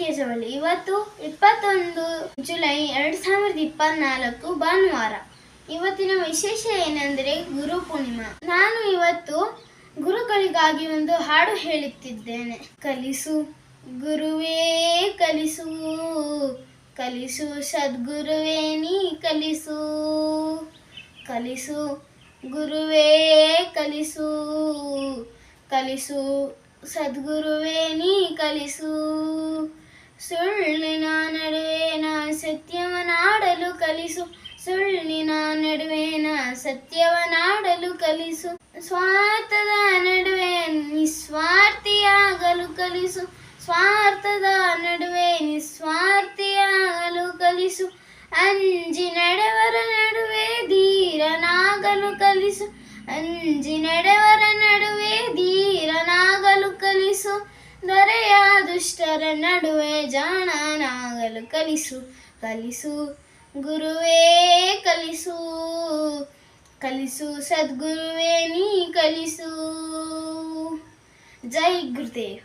ಕೇಶವಳ್ಳಿ. ಇವತ್ತು 21 ಜುಲೈ 2024 ಭಾನುವಾರ. ಇವತ್ತಿನ ವಿಶೇಷ ಏನೆಂದರೆ ಗುರು ಪೂರ್ಣಿಮಾ. ನಾನು ಇವತ್ತು ಗುರುಗಳಿಗಾಗಿ ಒಂದು ಹಾಡು ಹೇಳುತ್ತಿದ್ದೇನೆ. ಕಲಿಸು ಗುರುವೇ ಕಲಿಸು, ಕಲಿಸು ಸದ್ಗುರುವೇ ನೀ ಕಲಿಸು, ಕಲಿಸು ಗುರುವೇ ಕಲಿಸು, ಕಲಿಸು ಸದ್ಗುರುವೇ ನೀ ಕಲಿಸು. ಸುಳ್ಳಿನ ನಡುವೆನ ಸತ್ಯವನಾಡಲು ಕಲಿಸು, ಸುಳ್ಳಿನ ನಡುವೆನ ಸತ್ಯವನಾಡಲು ಕಲಿಸು. ಸ್ವಾರ್ಥದ ನಡುವೆ ನಿಸ್ವಾರ್ಥಿಯಾಗಲು ಕಲಿಸು, ಸ್ವಾರ್ಥದ ನಡುವೆ ನಿಸ್ವಾರ್ಥಿಯಾಗಲು ಕಲಿಸು. ಅಂಜಿ ನಡೆವರ ನಡುವೆ ಧೀರನಾಗಲು ಕಲಿಸು, ಅಂಜಿ ನಡೆವರ ನಡುವೆ ಧೀರನಾಗಲು ಕಲಿಸು. ದೊರೆಯ ದುಷ್ಟರ ನಡುವೆ ಜಾಣನಾಗಲು ಕಲಿಸು, ಕಲಿಸು ಗುರುವೇ ಕಲಿಸು, ಕಲಿಸು ಸದ್ಗುರುವೇ ನೀ ಕಲಿಸು. ಜೈ ಗುರುದೇವ್.